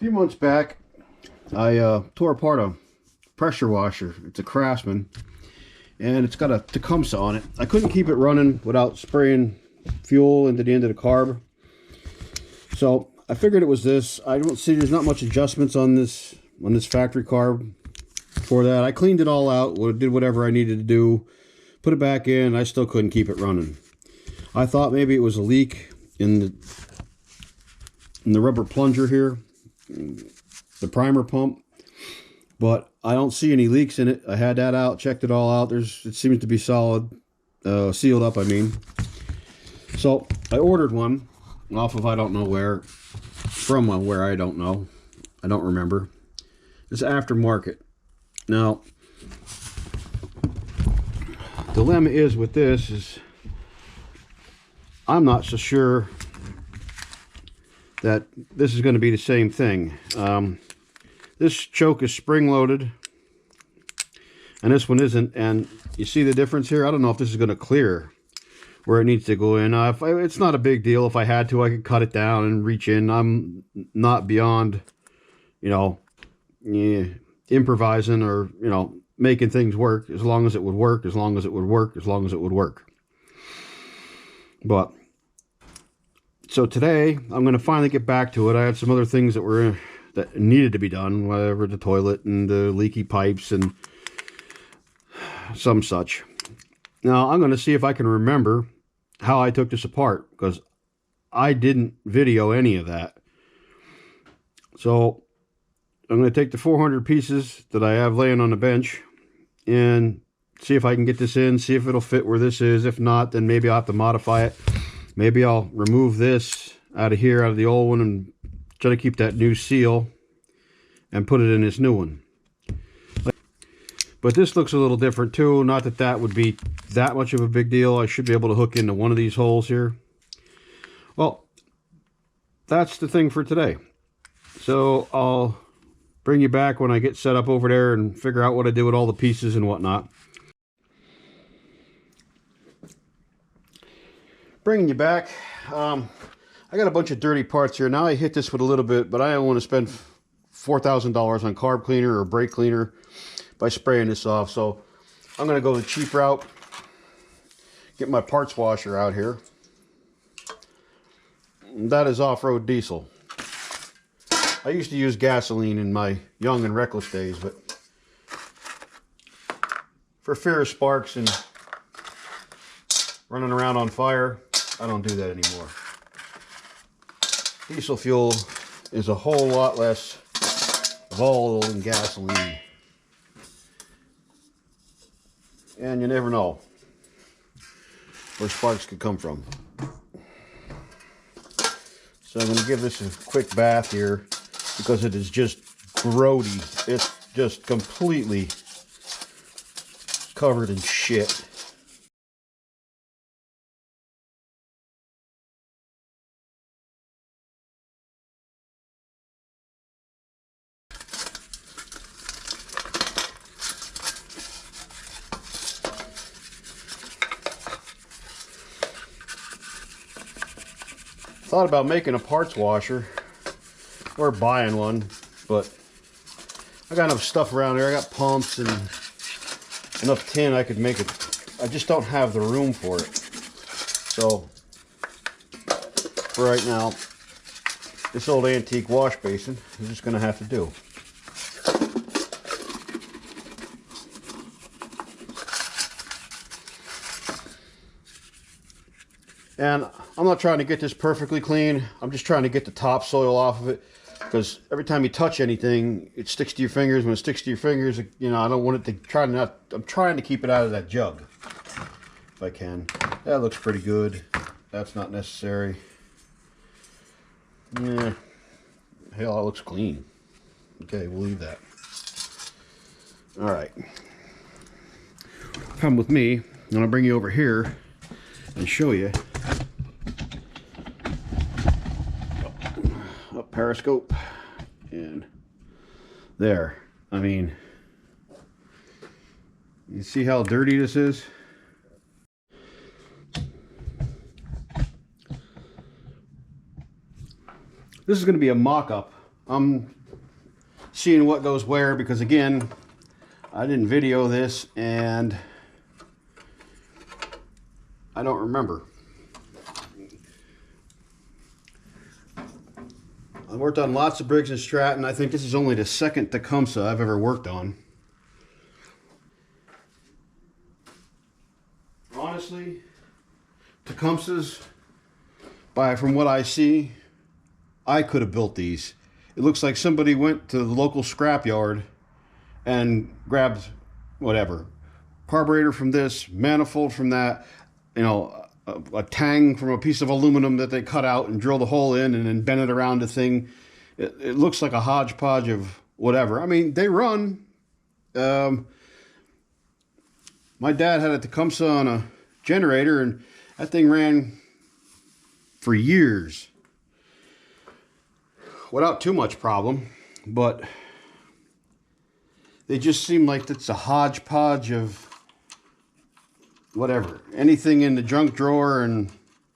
few months back, I tore apart a pressure washer. It's a Craftsman, and it's got a Tecumseh on it. I couldn't keep it running without spraying fuel into the end of the carb. So I figured it was this. I don't see there's not much adjustments on this factory carb for that. I cleaned it all out, did whatever I needed to do, put it back in. I still couldn't keep it running. I thought maybe it was a leak in the rubber plunger here, the primer pump, but I don't see any leaks in it. I had that out, checked it all out. It seems to be solid, sealed up, I mean. So I ordered one off of I don't know where, from where I don't know. I don't remember. It's aftermarket. Now, dilemma is with this is I'm not so sure that this is going to be the same thing. This choke is spring-loaded, and this one isn't. And you see the difference here? I don't know if this is going to clear where it needs to go in. It's not a big deal. If I had to, I could cut it down and reach in. I'm not beyond, improvising or, making things work, as long as it would work, as long as it would work, as long as it would work. But so today I'm going to finally get back to it. I had some other things that needed to be done, whatever, the toilet and the leaky pipes and some such. Now I'm going to see if I can remember how I took this apart, because I didn't video any of that. So I'm going to take the 400 pieces that I have laying on the bench and see if I can get this in, see if it'll fit where this is. If not, then maybe I'll have to modify it. Maybe I'll remove this out of here, out of the old one, and try to keep that new seal and put it in this new one. But this looks a little different too. Not that that would be that much of a big deal. I should be able to hook into one of these holes here. Well, that's the thing for today. So I'll bring you back when I get set up over there and figure out what I do with all the pieces and whatnot. Bringing you back. I got a bunch of dirty parts here. Now I hit this with a little bit, but I don't want to spend $4,000 on carb cleaner or brake cleaner by spraying this off. So I'm going to go the cheap route. Get my parts washer out here. That is off-road diesel. I used to use gasoline in my young and reckless days, but for fear of sparks and running around on fire, I don't do that anymore. Diesel fuel is a whole lot less volatile than gasoline. And you never know where sparks could come from. So I'm going to give this a quick bath here, because it is just grody. It's just completely covered in shit. Thought about making a parts washer or buying one, but I got enough stuff around here. I got pumps and enough tin I could make it. I just don't have the room for it. So for right now, this old antique wash basin is just going to have to do. And I'm not trying to get this perfectly clean. I'm just trying to get the topsoil off of it, because every time you touch anything, it sticks to your fingers. When it sticks to your fingers, I don't want it to I'm trying to keep it out of that jug if I can. That looks pretty good. That's not necessary. Yeah. Hell, that looks clean. Okay, we'll leave that. All right. Come with me. I'm going to bring you over here and show you. Up periscope. And there. I mean, you see how dirty this is? This is going to be a mock-up. I'm seeing what goes where, because again, I didn't video this and I don't remember. I worked on lots of Briggs & Stratton. I think this is only the second Tecumseh I've ever worked on. Honestly, Tecumsehs, from what I see, I could have built these. It looks like somebody went to the local scrapyard and grabbed whatever, carburetor from this, manifold from that, you know, a tang from a piece of aluminum that they cut out and drilled a hole in and then bent it around the thing. It looks like a hodgepodge of whatever. I mean, they run. My dad had a Tecumseh on a generator, and that thing ran for years without too much problem, but they just seem like it's a hodgepodge of whatever, anything in the junk drawer and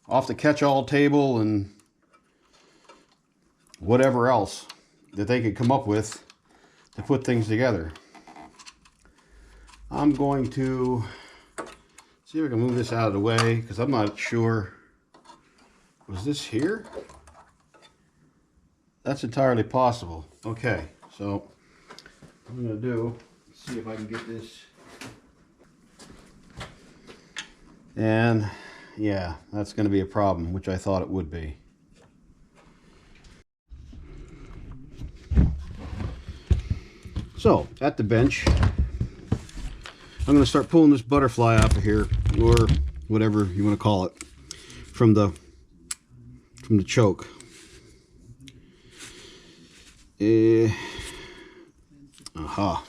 off the catch-all table and whatever else that they could come up with to put things together. I'm going to see if I can move this out of the way, because I'm not sure. Was this here? That's entirely possible. Okay, so what I'm going to do, see if I can get this. And yeah, that's going to be a problem, which I thought it would be. So, at the bench, I'm going to start pulling this butterfly out of here, or whatever you want to call it, from the choke. Aha.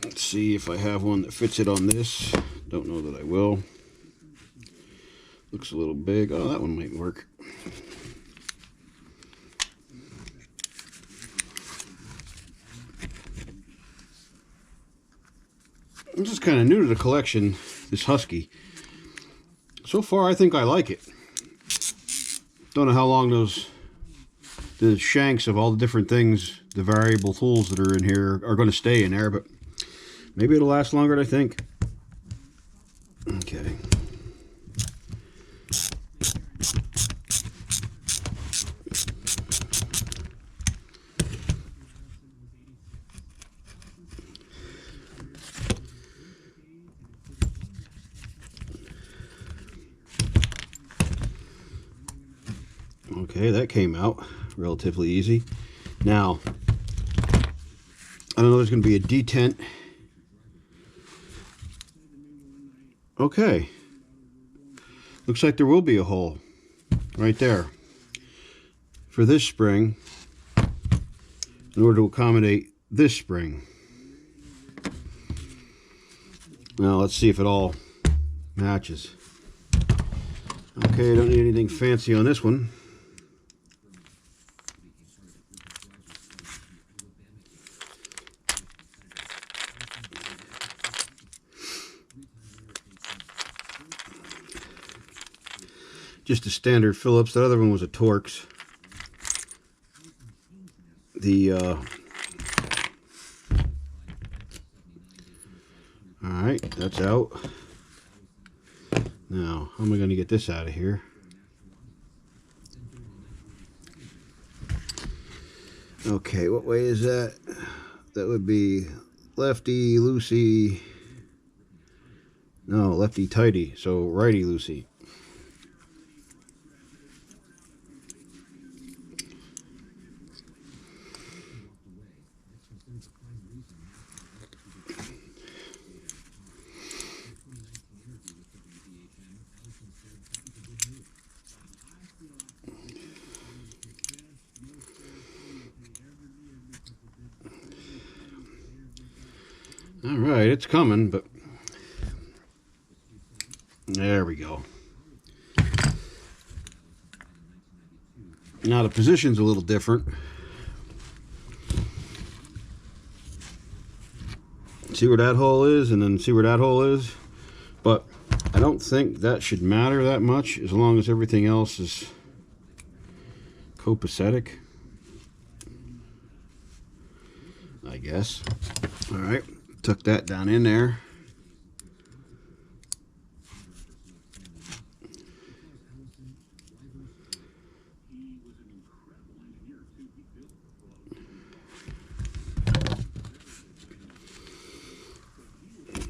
Let's see if I have one that fits it on this. Don't know that I will. Looks a little big. Oh, that one might work. I'm just kind of new to the collection, this Husky. So far, I think I like it. Don't know how long the shanks of all the different things, the variable tools that are in here, are going to stay in there, but maybe it'll last longer than I think. Okay. Okay, that came out relatively easy. Now, I don't know, there's going to be a detent. Okay. Looks like there will be a hole right there for this spring in order to accommodate this spring. Now, let's see if it all matches. Okay, I don't need anything fancy on this one. Just a standard Phillips. The other one was a Torx. Alright, that's out. Now, how am I going to get this out of here? Okay, what way is that? That would be lefty loosey. No, lefty tighty. So righty loosey. All right, it's coming, but there we go. Now the position's a little different. See where that hole is, and then see where that hole is. But I don't think that should matter that much, as long as everything else is copacetic, I guess. All right, tuck that down in there.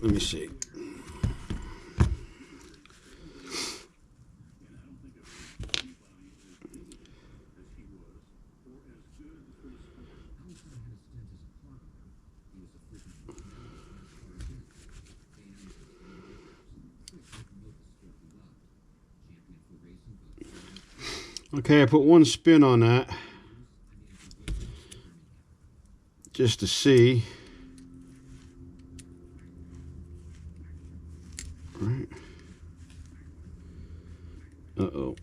Let me see. Okay, I put one spin on that just to see. All right. Uh-oh.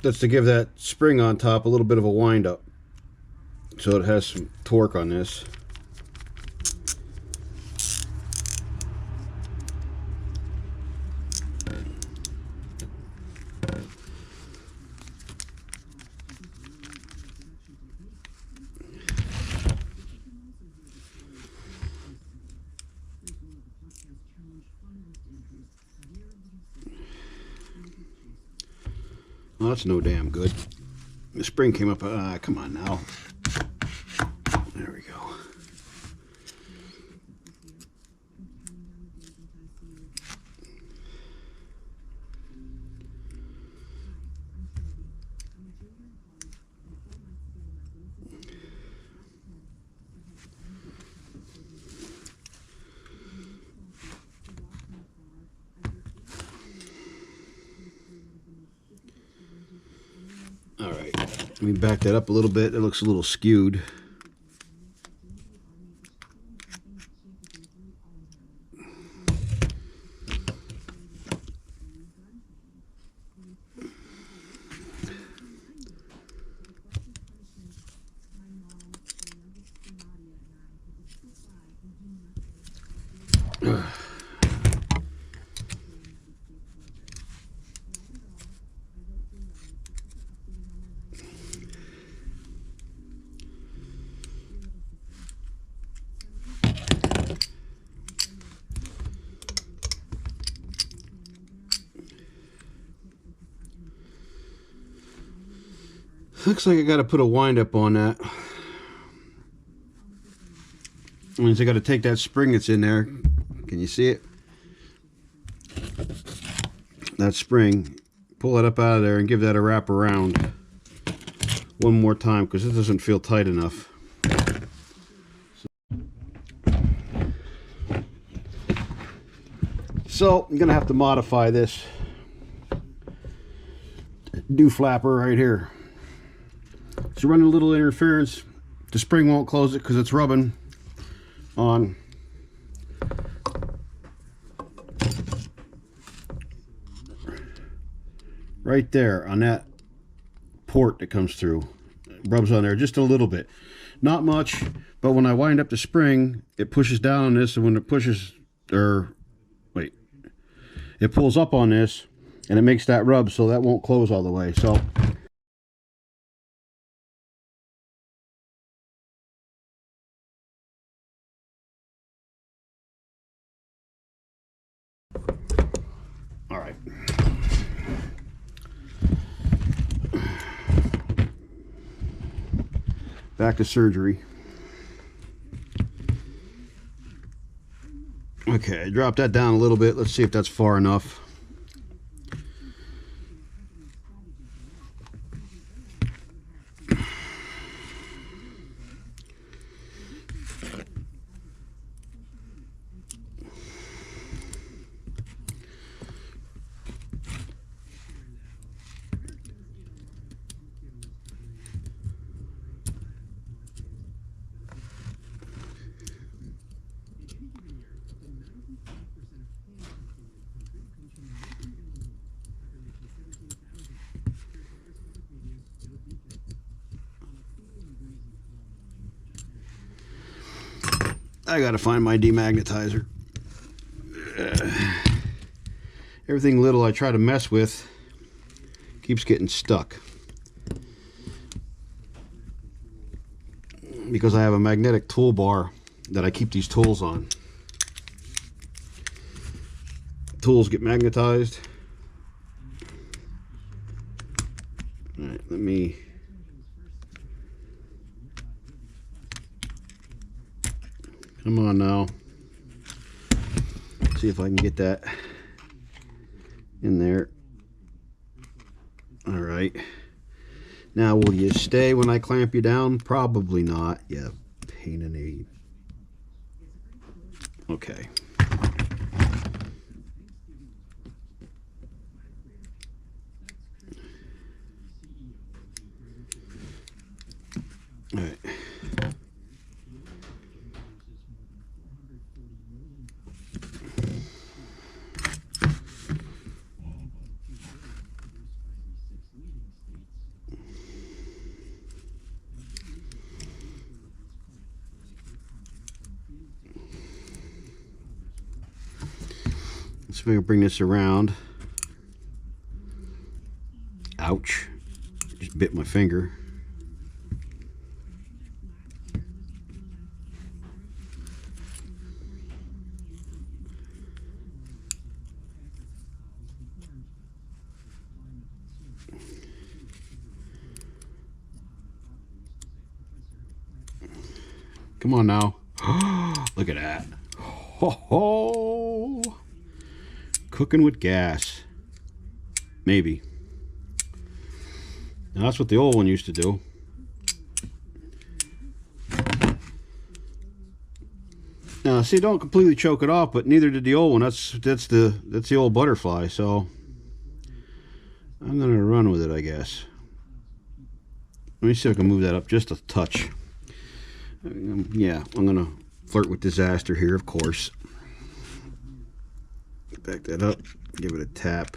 That's to give that spring on top a little bit of a wind up, so it has some torque on this. Well, that's no damn good. The spring came up. Come on now. There we go. All right, let me back that up a little bit. It looks a little skewed. Looks like I got to put a wind up on that. Means I got to take that spring that's in there. Can you see it? That spring, pull it up out of there and give that a wrap around one more time, because it doesn't feel tight enough. So I'm gonna have to modify this dew flapper right here. So running a little interference. The spring won't close it because it's rubbing on right there on that port that comes through. It rubs on there just a little bit, not much, but when I wind up the spring, it pushes down on this, and when it pushes, or wait, it pulls up on this and it makes that rub, so that won't close all the way. So all right. Back to surgery. Okay, drop that down a little bit. Let's see if that's far enough. I gotta find my demagnetizer. Everything little I try to mess with keeps getting stuck. Because I have a magnetic toolbar that I keep these tools on. Tools get magnetized. Alright, let me... Come on now. See if I can get that in there. Alright. Now, will you stay when I clamp you down? Probably not. Yeah, pain in the... Okay. Alright. Let's see if I can bring this around. Ouch. Just bit my finger. Come on now. Look at that. Ho ho! Cooking with gas. Maybe. Now that's what the old one used to do. Now see, don't completely choke it off, but neither did the old one. That's the old butterfly, so I'm gonna run with it, I guess. Let me see if I can move that up just a touch. Yeah, I'm gonna flirt with disaster here, of course. Back that up, give it a tap.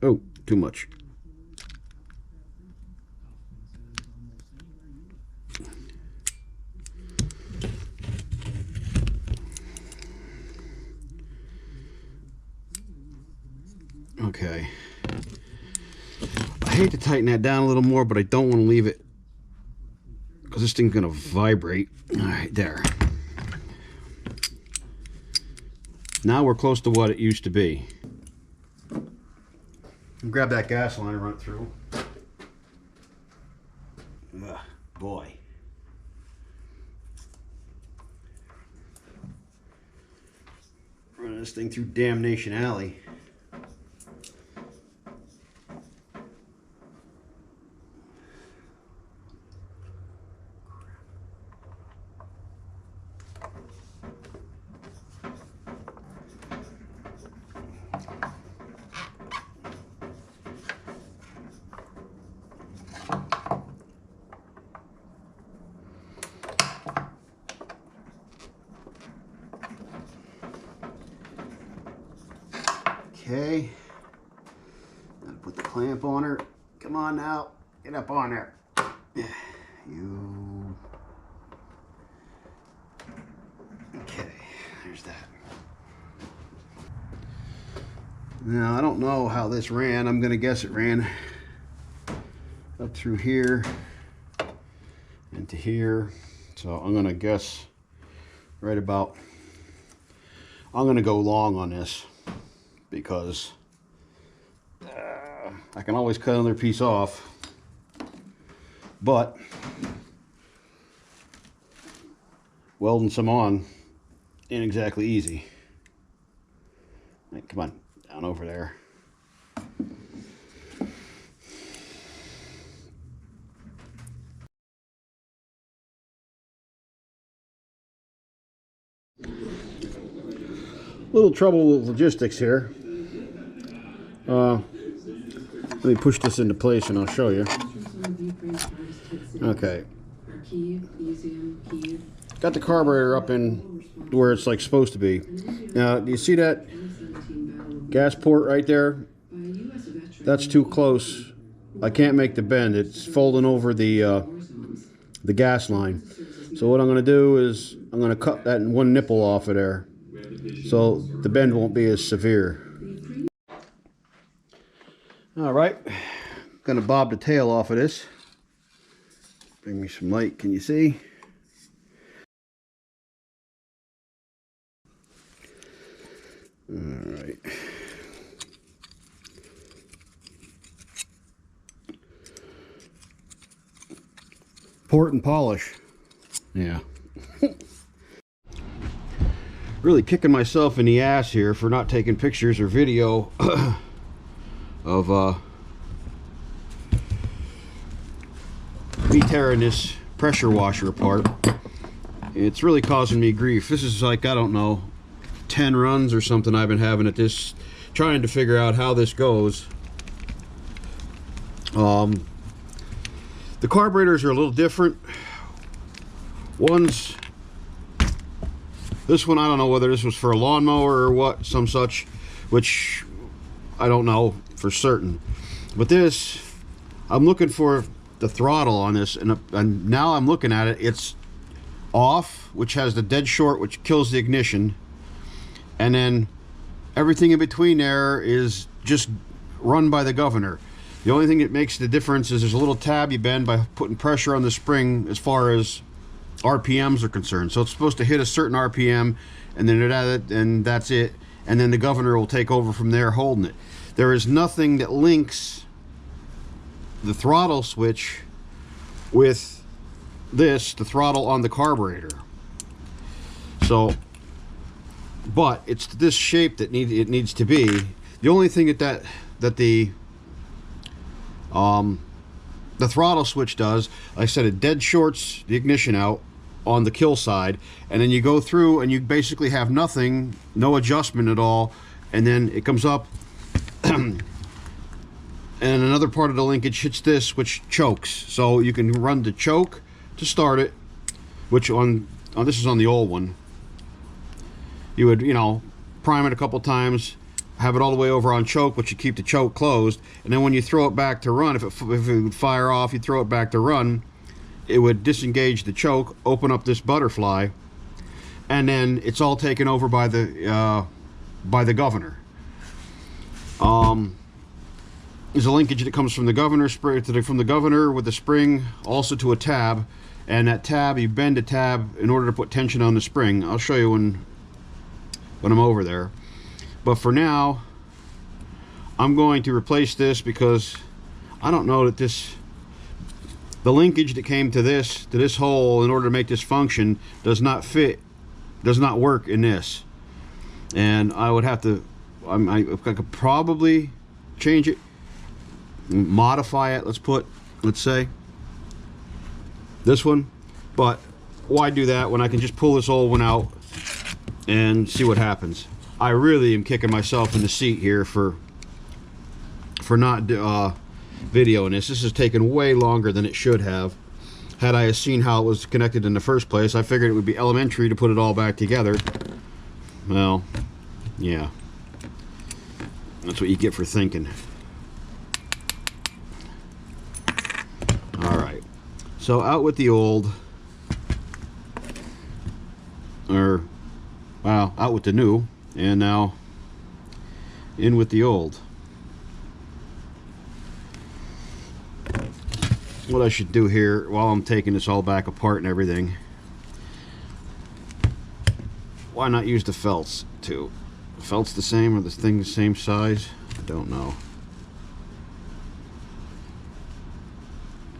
Oh, too much. Okay. I hate to tighten that down a little more, but I don't want to leave it because this thing's gonna vibrate. All right, there. Now we're close to what it used to be. Grab that gas line and run it through. Ugh, boy. Running this thing through Damnation Alley. Okay, gotta put the clamp on her. Come on now, get up on there. You. Okay, there's that. Now I don't know how this ran. I'm gonna guess it ran up through here into here. So I'm gonna guess right about. I'm gonna go long on this, because I can always cut another piece off, but welding some on ain't exactly easy. Right, come on, down over there. Little trouble with logistics here. Let me push this into place and I'll show you. Okay. Got the carburetor up in where it's like supposed to be. Now, do you see that gas port right there? That's too close. I can't make the bend. It's folding over the the gas line. So what I'm going to do is I'm going to cut that one nipple off of there so the bend won't be as severe. Alright, going to bob the tail off of this. Bring me some light, can you see? Alright. Port and polish. Yeah. Really kicking myself in the ass here for not taking pictures or video of me tearing this pressure washer apart. It's really causing me grief. This is like, I don't know, 10 runs or something I've been having at this, trying to figure out how this goes. The carburetors are a little different. This one, I don't know whether this was for a lawnmower or what, some such, which I don't know for certain. But this, I'm looking for the throttle on this, and now I'm looking at it, it's off, which has the dead short, which kills the ignition, and then everything in between there is just run by the governor. The only thing that makes the difference is there's a little tab you bend by putting pressure on the spring as far as RPMs are concerned. So it's supposed to hit a certain RPM, and then that's it, and then the governor will take over from there holding it. There is nothing that links the throttle switch with the throttle on the carburetor. So, but it's this shape that it needs to be. The only thing that the throttle switch does, like I said, it dead shorts the ignition out on the kill side, and then you go through and you basically have nothing, no adjustment at all, and then it comes up and another part of the linkage hits this, which chokes. So you can run the choke to start it, which this is on the old one. You would, prime it a couple times, have it all the way over on choke, but you keep the choke closed, and then when you throw it back to run, if it would fire off, you throw it back to run, it would disengage the choke, open up this butterfly, and then it's all taken over by the governor. There's a linkage that comes from the governor from the governor with the spring also to a tab, and that tab, you bend the tab in order to put tension on the spring. I'll show you when I'm over there. But for now, I'm going to replace this because I don't know that the linkage that came to this hole in order to make this function does not work in this. And I would have to, I could probably change it, modify it, let's say this one, but why do that when I can just pull this old one out and see what happens. I really am kicking myself in the seat here for not videoing this. This has taken way longer than it should have. Had I seen how it was connected in the first place, I figured it would be elementary to put it all back together. Well, yeah, that's what you get for thinking. Alright, so out with the old, out with the new, and now in with the old. What I should do here while I'm taking this all back apart and everything, why not use the felts too? The felts the same, or the thing the same size? I don't know.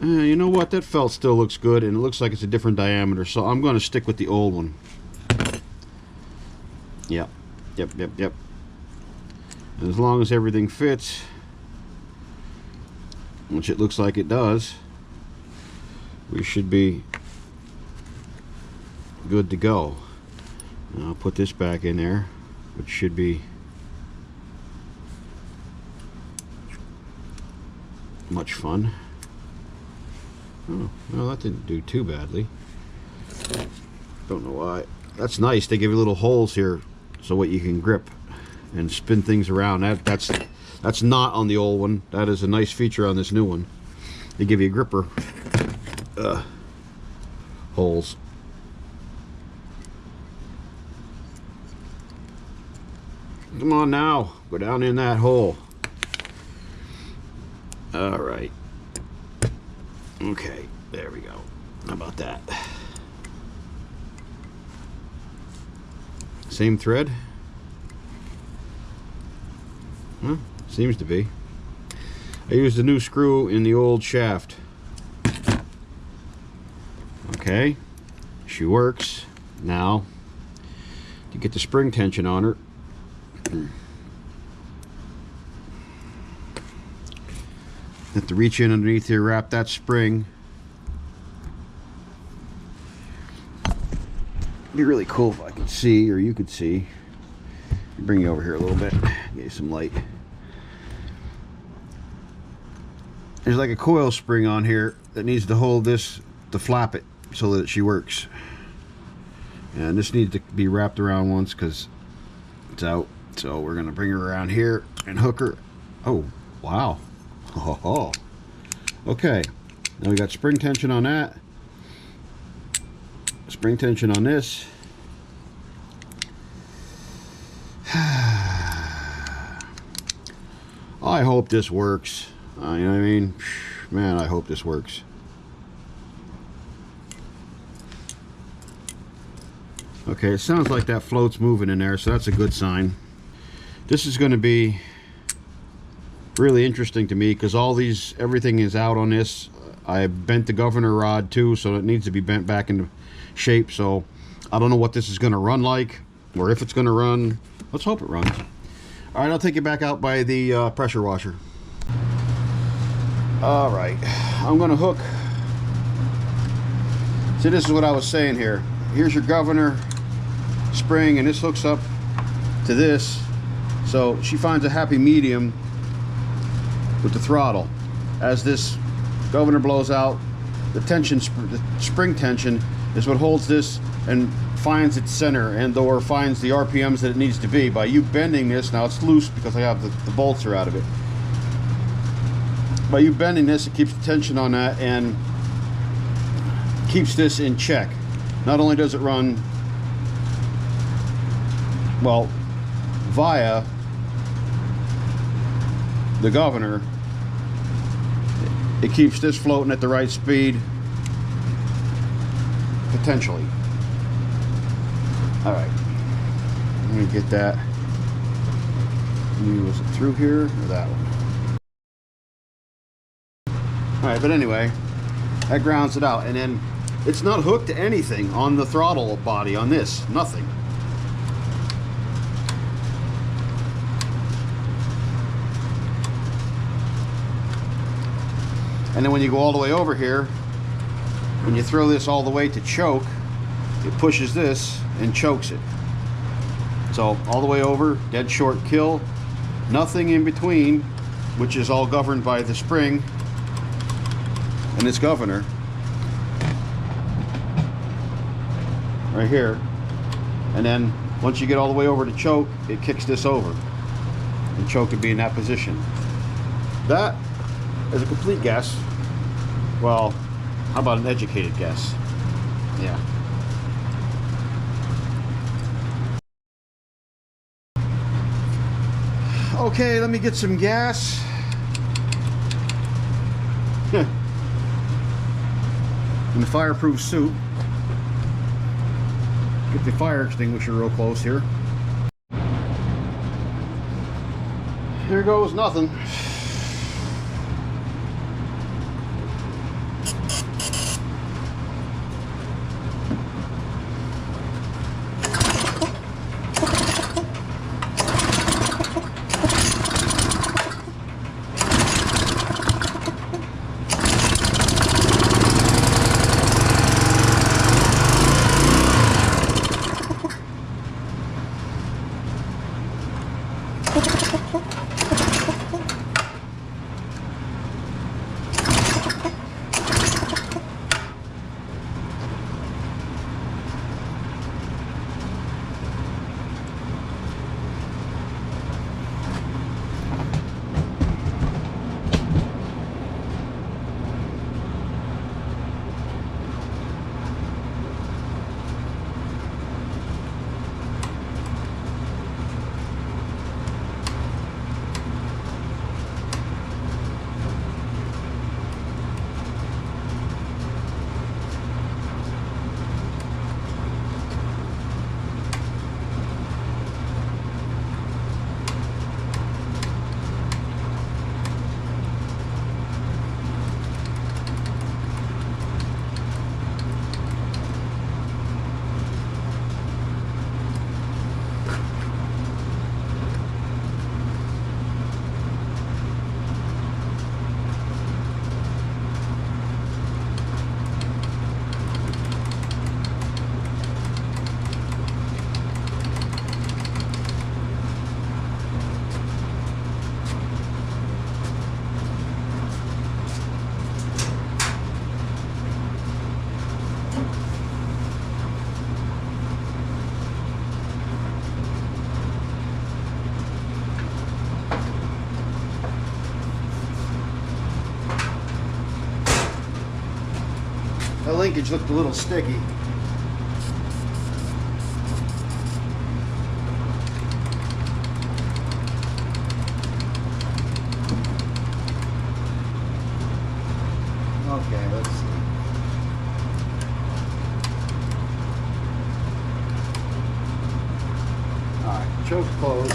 You know what, that felt still looks good, and it looks like it's a different diameter, so I'm going to stick with the old one. Yep. And as long as everything fits, which it looks like it does, we should be good to go. And I'll put this back in there, which should be much fun. Oh, well, that didn't do too badly. Don't know why. That's nice. They give you little holes here so what you can grip and spin things around. That's not on the old one. That is a nice feature on this new one. They give you a gripper. holes. Come on now, go down in that hole. All right. Okay, there we go. How about that? Same thread? Huh? Seems to be. I used a new screw in the old shaft. Okay, she works. Now, to get the spring tension on her, have to reach in underneath here, wrap that spring. It'd be really cool if I could see, or you could see. Bring you over here a little bit, get you some light. There's like a coil spring on here that needs to hold this, to flap it so that she works. And this needs to be wrapped around once because it's out. So we're gonna bring her around here and hook her. Oh, wow. Oh. Okay, now we got spring tension on that. Spring tension on this. I hope this works. You know what I mean? Man, I hope this works. Okay, it sounds like that float's moving in there, so that's a good sign. This is going to be really interesting to me because everything is out on this. I bent the governor rod too, so it needs to be bent back into shape. So I don't know what this is going to run like, or if it's going to run. Let's hope it runs. All right, I'll take you back out by the pressure washer. All right, I'm going to hook. See, this is what I was saying here. Here's your governor spring, and this hooks up to this. So she finds a happy medium with the throttle. As this governor blows out, the spring tension is what holds this and finds its center and or finds the RPMs that it needs to be. By you bending this, now it's loose because I have the bolts are out of it. By you bending this, it keeps the tension on that and keeps this in check. Not only does it run, well, via the governor, it keeps this floating at the right speed, potentially. All right, let me get that. Was it through here or that one? All right, but anyway, that grounds it out, and then it's not hooked to anything on the throttle body on this, nothing. And then when you go all the way over here, when you throw this all the way to choke, it pushes this and chokes it. So all the way over, dead short kill, nothing in between, which is all governed by the spring and this governor right here. And then once you get all the way over to choke, it kicks this over, and choke would be in that position. That is a complete guess. Well, how about an educated guess? Yeah. Okay, let me get some gas. In the fireproof suit. Get the fire extinguisher real close here. Here goes nothing. The linkage looked a little sticky. Okay, let's see. Alright, choke closed.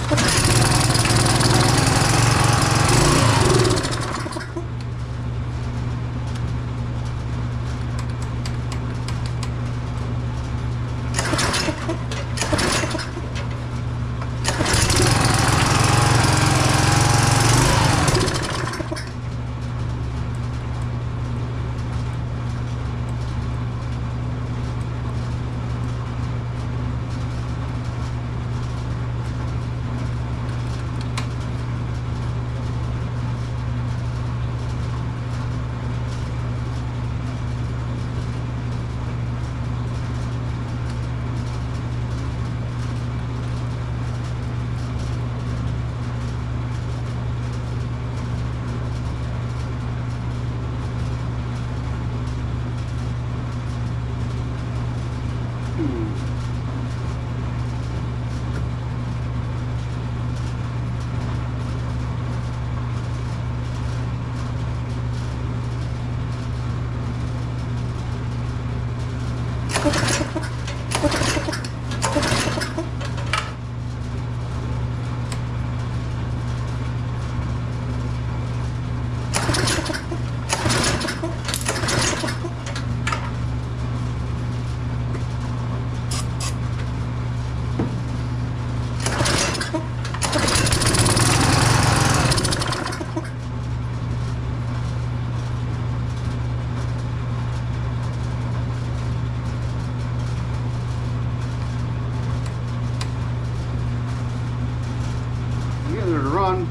Getting her to run.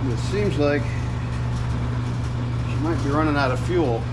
It seems like she might be running out of fuel.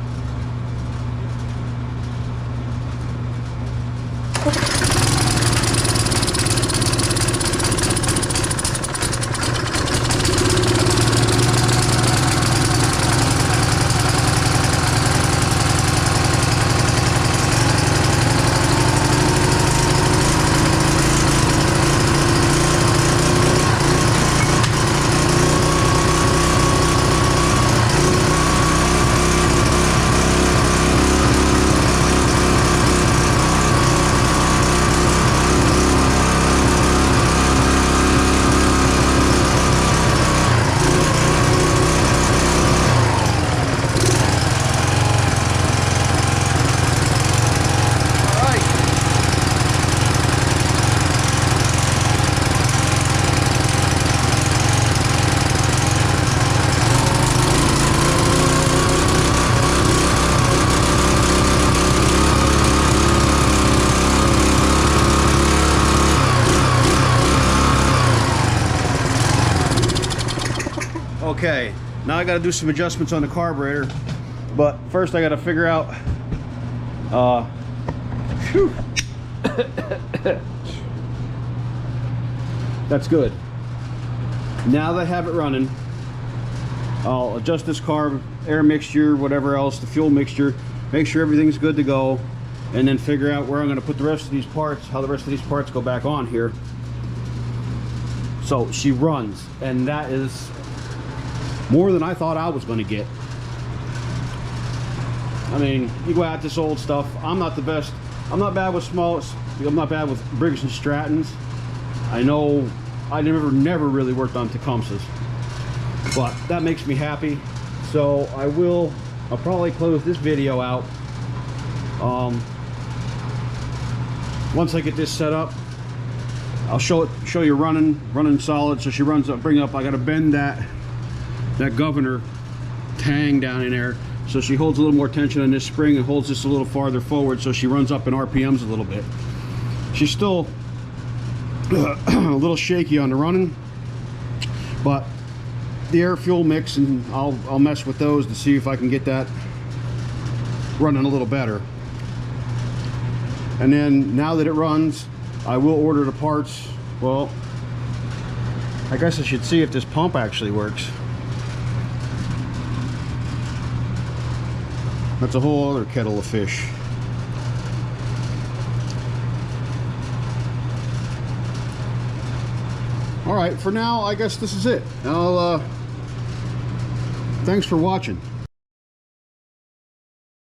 Okay, now I got to do some adjustments on the carburetor, but first I got to figure out that's good. Now that I have it running, I'll adjust this carb, air mixture, whatever else, the fuel mixture, make sure everything's good to go, and then figure out where I'm going to put the rest of these parts, how the rest of these parts go back on here. So she runs, and that is more than I thought I was going to get. I mean, you go out this old stuff. I'm not the best. I'm not bad with smallest. I'm not bad with Briggs and Strattons. I know I never really worked on Tecumsehs, but that makes me happy. So I'll probably close this video out. Once I get this set up, I'll show you running solid. So she runs up, bring up. I got to bend that governor tang down in there, so she holds a little more tension on this spring and holds this a little farther forward, so she runs up in RPMs a little bit. She's still a little shaky on the running, but the air fuel mix, and I'll mess with those to see if I can get that running a little better. And then now that it runs, I will order the parts. Well, I guess I should see if this pump actually works. That's a whole other kettle of fish. Alright, for now, I guess this is it. Thanks for watching.